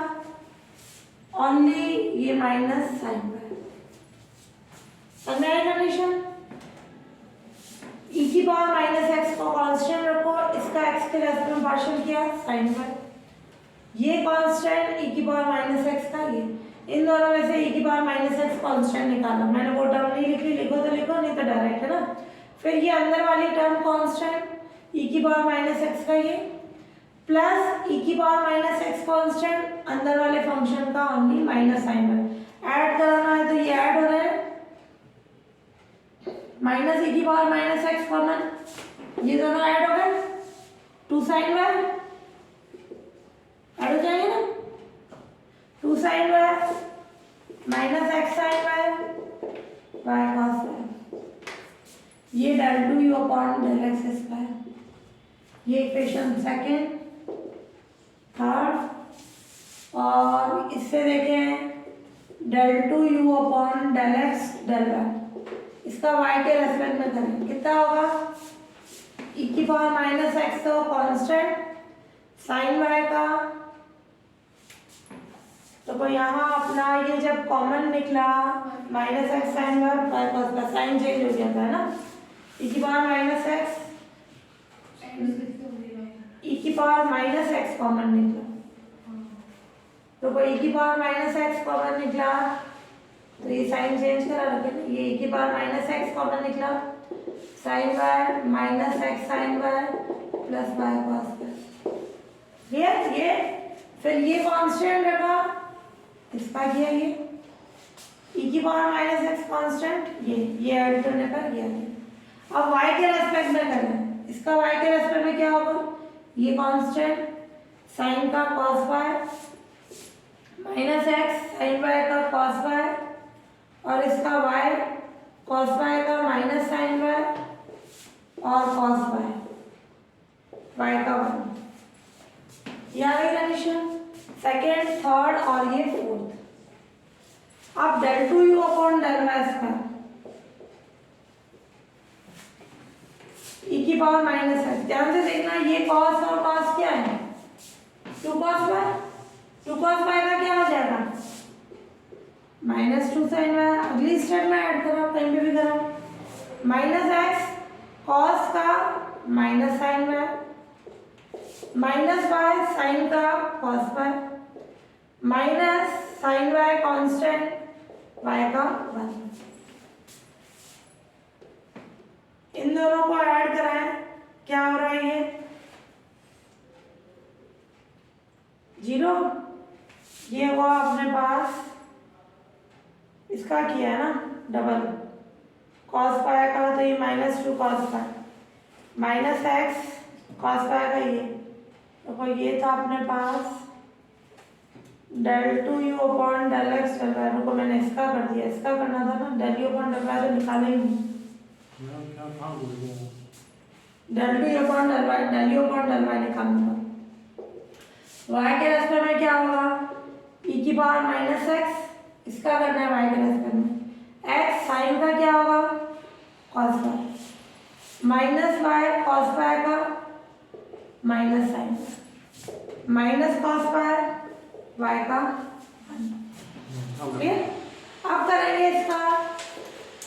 ओनली ये माइनस साइन वाई। अगला कंडीशन, e की पावर माइनस एक्स को कांस्टेंट रखो, इसका x के रेस्पेक्ट में पार्शियल किया साइन वाई, ये कांस्टेंट e की पावर माइनस एक्स का, ये इन दोनों में से e की पावर माइनस एक्स कांस्टेंट निकालना। मैंने वो टर्म नहीं लिखी, लिखो तो लिखो, नहीं तो डायरेक्ट, है ना। फिर ये अंदर वाली टर्म कांस्टेंट e की पावर माइनस एक्स का, ये प्लस e की पावर माइनस एक्स कांस्टेंट अंदर वाले फंक्शन का only minus sine y. Add कराना है तो ये ऐड हो रहा है, माइनस e की पावर माइनस एक्स कॉमन ये दोनों ऐड हो गए, 2 sin y ऐड हो जाएंगे ना, 2 sin y minus x sin y y cos y, ये del 2u upon del x square, ये इक्वेशन सेकेंड थर्ड, और इससे देखें del 2u upon del x del y, इसका y के रेस्पेक्ट में करें कितना होगा, e की पावर माइनस एक्स तो कॉन्स्टेंट साइन y का, तो यहाँ अपना ये जब कॉमन निकला minus x sine y cos का साइन चेंज हो गया था ना, e की पावर माइनस एक्स, e की पावर माइनस एक्स कॉमन निकला, तो e की पावर माइनस एक्स कॉमन निकला, तो ये साइन चेंज करा रखे ना, ये e की पावर माइनस एक्स कॉमन निकला, sine Y minus x sine y plus y cos ये फिर ये कांस्टेंट रखा, इसका किया ये e की पावर माइनस एक्स कांस्टेंट, ये ऐड करने पर ये अब y के रेस्पेक्ट में करें, इसका y के रेस्पेक्ट में क्या होगा, ये कांस्टेंट साइन का cos Y minus x sine y का कॉस वाई, और इसका y कॉस वाई का माइनस साइन वाई और कॉस वाई का 1, ये आ गई कंडीशन सेकेंड थर्ड और ये फोर्थ। अब del 2u upon del y square e की पावर माइनस है, ध्यान से देखना ये कॉस और कॉस क्या है, 2 cos y, 2 cos y का क्या हो जाएगा माइनस 2 sin y, अगली स्टेप में ऐड करो कहीं पे भी करो, माइनस एक्स कॉस का minus sine y minus Y sine का cos Y minus sine Y constant y का 1, इन दोनों को ऐड कराएं, क्या हो रहा है ये 0, ये हुआ अपने पास, इसका किया है ना डबल कॉस पाई का, तो ये minus 2 cos pi minus X cos pi का ये, तो ये था अपने पास del 2u upon del x del y, रुको मैंने इसका कर दिया, इसका करना था ना, del u upon del y तो निकाला ही नहीं, del 2u upon del y, del u upon del y निकालना था, y के रेस्पेक्ट में क्या होगा e की पावर माइनस एक्स, इसका करना है y के रेस्पेक्ट में, x साइन का क्या होगा cos y minus y cos y का minus sine minus cos y का 1, ठीक है। अब करेंगे इसका,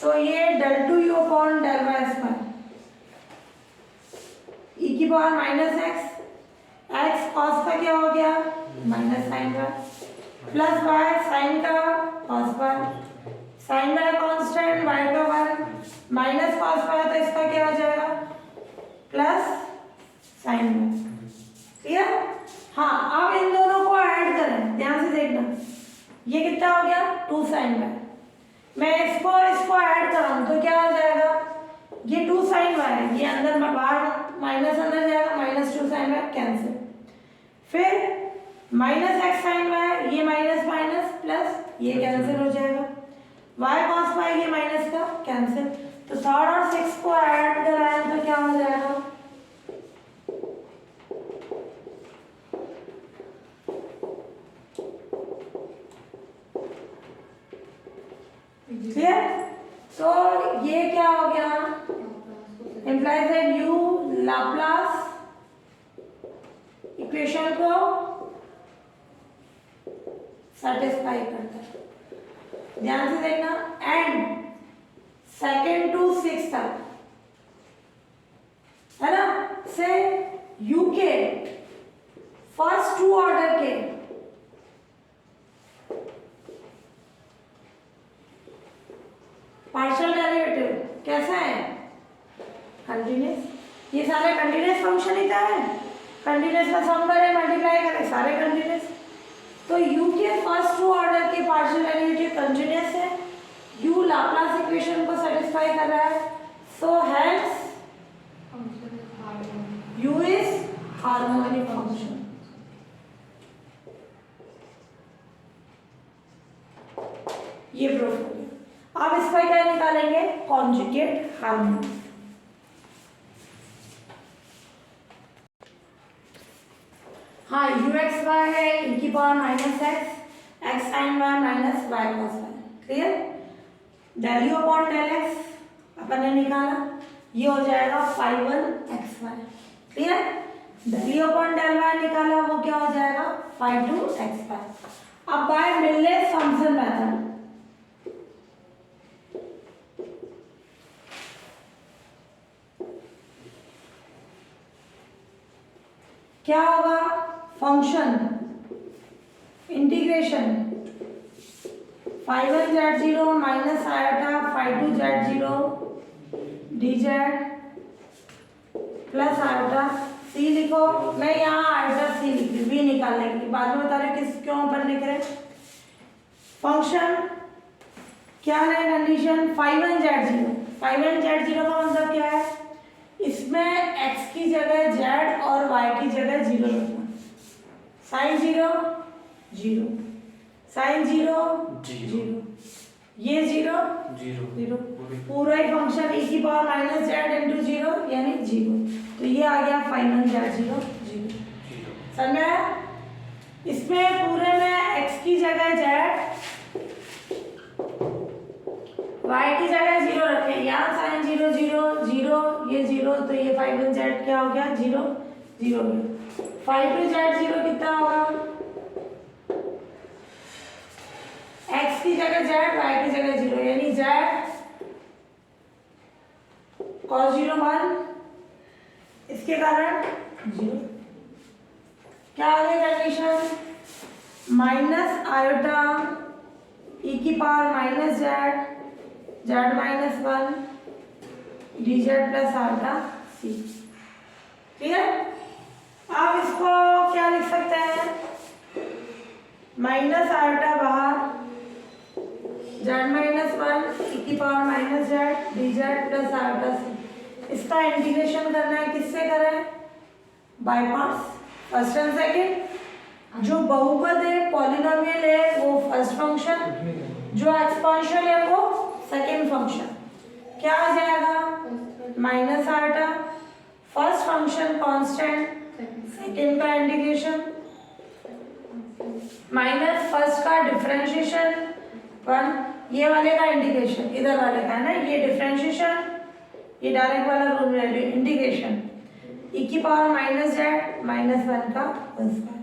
तो ये del 2u upon del y square e की power minus x, x cos का क्या हो गया minus sine y plus y sine का cos y sine y constant y का 1 माइनस कॉस y, तो इसका क्या हो जाएगा प्लस साइन y, ठीक है। हाँ अब इन दोनों को ऐड करें, ध्यान से देखना, ये कितना हो गया 2 sin y, मैं इसको और इसको ऐड कराऊं तो क्या हो जाएगा, ये 2 sin y है, ये अंदर में बाहर माइनस अंदर जाएगा, माइनस 2 sin y कैंसिल, फिर माइनस एक्स साइन y, ये माइनस माइनस प्लस ये कैंसिल हो जाएगा, y cos y ये माइनस का कैंसिल, तो थर्ड और 6 को ऐड कराएं तो क्या हो जाएगा क्लियर, तो ये क्या हो गया implies that you Laplace equation को सेटिस्फाई करता है, ध्यान से देखना, एंड सेकेंड टू 6 तक है ना, से यू के फर्स्ट 2 ऑर्डर के पार्शियल डेरिवेटिव कैसा है कंटिन्यूस, ये सारे कंटिन्यूस फंक्शन ही था है, कंटिन्यूस का सम करें मल्टीप्लाई करें सारे कंटिन्यूस, तो u के फर्स्ट 2 ऑर्डर के पार्शियल डेरिवेटिव कंटिन्यूस है, u लाप्लास इक्वेशन को सेटिस्फाई कर रहा है, सो हेंस हार्मोनिक फंक्शन। ये प्रूफ हो गया। अब इसका क्या निकालेंगे, कॉन्जुगेट हार्मोनिक। हाँ, यू एक्स वाई है e की power minus x sine Y minus Y cos Y. Clear. Del you upon del X अपन ने निकाला, ये हो जाएगा phi one X Y. Clear. Del you upon del Y निकाला, वो क्या हो जाएगा फाई टू एक्स वाई। अब बाय मिललेस फंक्शन मेथड क्या होगा, function integration phi one Z zero minus iota phi two Z zero D Z plus iota C लिखो। मैं यहाँ आयोटा सी लिख रही, वी निकालने के लिए, बाद में बता रही किस क्यों पर लिख रहे। फंक्शन क्या है condition, phi one Z zero. Phi one Z zero का मतलब क्या है, इसमें x की जगह z और y की जगह जीरो रखना। Sine zero zero, sine zero zero, ये जीरो जीरो, पूरा ही फंक्शन e की power minus z into zero यानी जीरो। तो ये आ गया phi one Z zero zero. समझ में आया। इसमें पूरे में x की जगह z, y की जगह जीरो रखें। यहाँ साइन जीरो जीरो जीरो, ये जीरो, तो ये फाई वन जेड क्या हो गया, जीरो जीरो गया। फाई टू जेड जीरो कितना होगा, x की जगह z, y की जगह जीरो यानी z cos जीरो वन, इसके कारण जीरो। क्या आ गया कंडीशन, माइनस आयोटा e की power minus Z Z minus one D Z plus iota C. ठीक है। आप इसको क्या लिख सकते हैं, माइनस आयोटा बाहर, जेड माइनस वन e की power minus Z D Z plus iota C. इसका इंटीग्रेशन करना है, किससे करें, by parts, first and second. जो बहुपद है पॉलिनोमियल है वो फर्स्ट फंक्शन, जो एक्सपोनेंशियल है वो सेकेंड फंक्शन। क्या आ जाएगा, minus iota first function constant, second का इंटीग्रेशन, माइनस फर्स्ट का डिफरेंशिएशन वन, ये वाले का इंटीग्रेशन, इधर वाले का है ना, ये डिफरेंशिएशन, ये डायरेक्ट वाला रूल है इंटीग्रेशन, e की power minus Z minus one का होल स्क्वायर,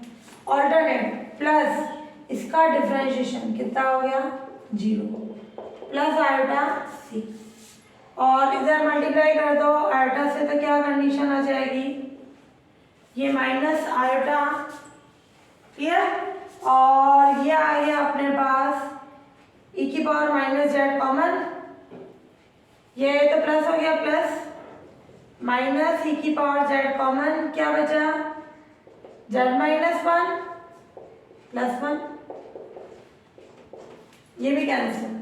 ऑल्टरनेट प्लस इसका डिफरेंशिएशन कितना हो गया, जीरो प्लस आयोटा सी, और इधर मल्टीप्लाई कर दो आयोटा से, तो क्या कंडीशन आ जाएगी, ये माइनस आयोटा, क्लियर। और ये आ गया अपने पास e की पावर माइनस जेड कॉमन, ये तो प्लस हो गया, प्लस माइनस e की पावर जेड कॉमन, क्या बचा, Z minus one plus one, ये भी कैंसिल।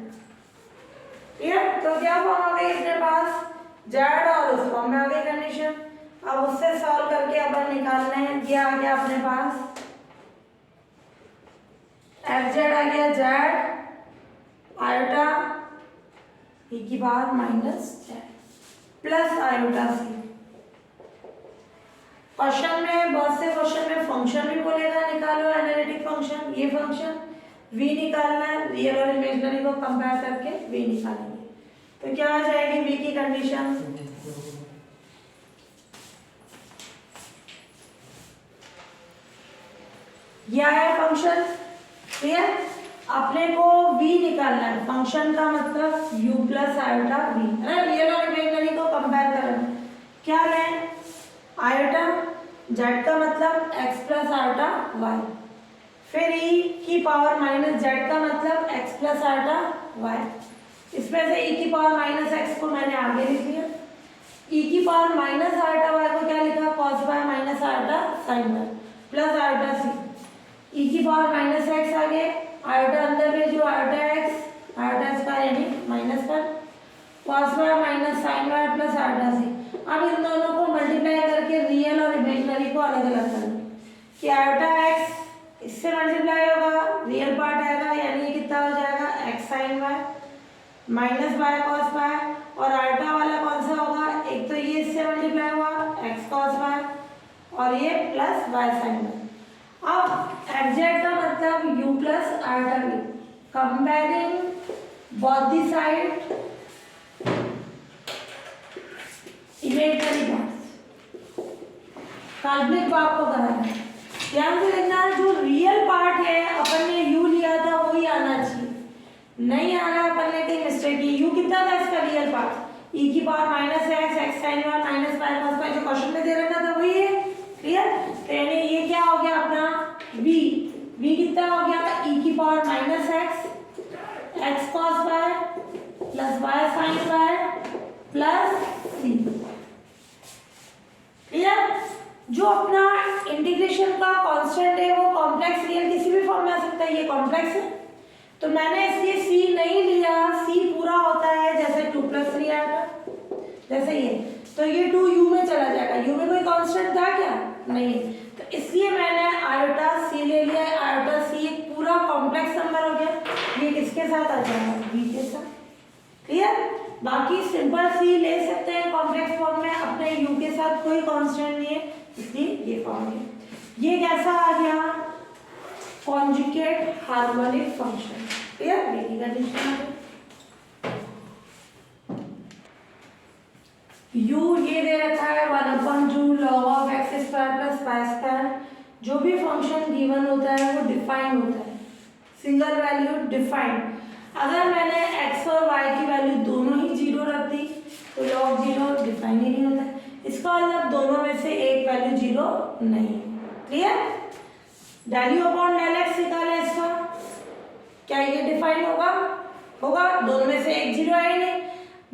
क्लियर। तो क्या फॉर्म आ गई अपने पास, जेड और उस फॉर्म में आ गई कंडीशन। अब उससे सॉल्व करके अपन निकालने हैं, ये आ गया अपने पास एफ जेड आ गया जेड आयोटा e की power minus Z plus iota C. Question में, बहुत से क्वेश्चन में फंक्शन भी बोलेगा निकालो एनालिटिक फंक्शन, ये फंक्शन v निकालना है, रियल और इमेजिनरी को कंपेयर करके v निकालेंगे। तो क्या आ जाएगी v की कंडीशन, यह है फंक्शन, ठीक है। अपने को v निकालना है, फंक्शन का मतलब u प्लस आयोटा v है ना, रियल और इमेजिनरी को कंपेयर करना। क्या लें, आयोटा, z का मतलब x प्लस आयोटा y, फिर e की पावर माइनस z का मतलब x प्लस आयोटा y, इसमें से e की पावर माइनस x को मैंने आगे लिख लिया, e की पावर माइनस आयोटा y को क्या लिखा, cos y minus iota sin y plus iota c, e की पावर माइनस x आगे, आयोटा अंदर में जो आयोटा x, आयोटा स्क्वायर यानी minus one, cos y minus sin y plus iota c। अब इन दोनों को मल्टीप्लाई करके रियल और इमेजिनरी को अलग मल्टीप्लाई होगा, रियल पार्ट आएगा, यानी ये कितना हो जाएगा x sin y minus y cos y, और आल्टा वाला कौन सा होगा, एक तो ये इससे मल्टीप्लाई हुआ x cos y और ये प्लस y sin y। अब एग्जैक्ट का मतलब u plus ultra v, comparing both the side imaginary parts, काल्पनिक भाग को कराना है। ध्यान से देखना, जो रियल पार्ट है अपन ने u लिया था वही आना चाहिए, नहीं आ रहा, अपन ने कहीं मिस्टेक की। u कितना था इसका रियल पार्ट, e की power minus x x sine Y minus Y cos y, जो क्वेश्चन में दे रखा था वही है। क्लियर? तो यानी ये क्या हो गया अपना v, v कितना हो गया, e की power minus x x cos y plus y sine y plus c। Clear? जो अपना इंटीग्रेशन का कांस्टेंट है वो कॉम्प्लेक्स रियल किसी भी फॉर्म में आ सकता है, ये कॉम्प्लेक्स है तो मैंने इसलिए c नहीं लिया, c पूरा होता है जैसे 2 + 3 आएगा, जैसे ये, तो ये 2 u में चला जाएगा, u में कोई कांस्टेंट था क्या, नहीं, तो इसलिए मैंने आयोटा c ले लिया। आयोटा c एक पूरा कॉम्प्लेक्स नंबर हो गया, ये किसके साथ आ जाएगा, v के साथ। क्लियर? बाकी सिंपल c ले सकते हैं कॉम्प्लेक्स फॉर्म में, अपने u के साथ कोई कांस्टेंट नहीं है, इसलिए ये फॉर्म है। ये कैसा आ गया, कॉन्जुगेट हार्मोनिक फंक्शन। क्लियर? मेरी कंडीशन आ गई। u ये दे रखा है 1/2 log of x² + y²। जो भी फंक्शन गिवन होता है वो डिफाइन होता है, सिंगल वैल्यू डिफाइन। अगर मैंने x और y की वैल्यू दोनों ही 0 रख दी तो log 0 डिफाइन ही नहीं होता है, इसका मतलब दोनों में से एक वैल्यू 0 नहीं है। Clear? Value upon del x निकाला इसका, क्या ये डिफाइन होगा, होगा, दोनों में से एक 0 है ही नहीं,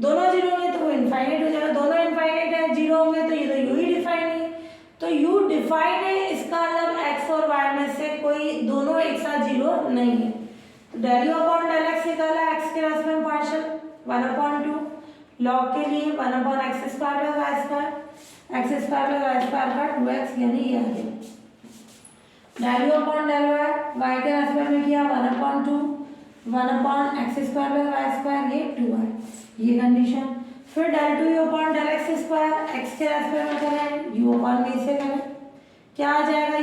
दोनों 0 होंगे तो वो इनफाइनाइट हो जाएगा, दोनों इनफाइनाइट है 0 होंगे तो ये तो u ही डिफाइन है, तो u डिफाइन है, इसका मतलब x और y में से कोई दोनों एक साथ 0 नहीं है। तो वैल्यू अपॉन डेल एक्स निकाला, x के रेस्पेक्ट में पार्शियल 1/2, log के लिए 1/x² + y², x² + y² का 2x, यानी ये आ गया। वैल्यू अपॉन डेल y के रेस्पेक्ट में किया 1/2 1/x² + y², ये 2 है, ये कंडीशन। फिर del 2u upon del x², x के रेस्पेक्ट में करें u अपॉन v से करें, क्या आ जाएगा,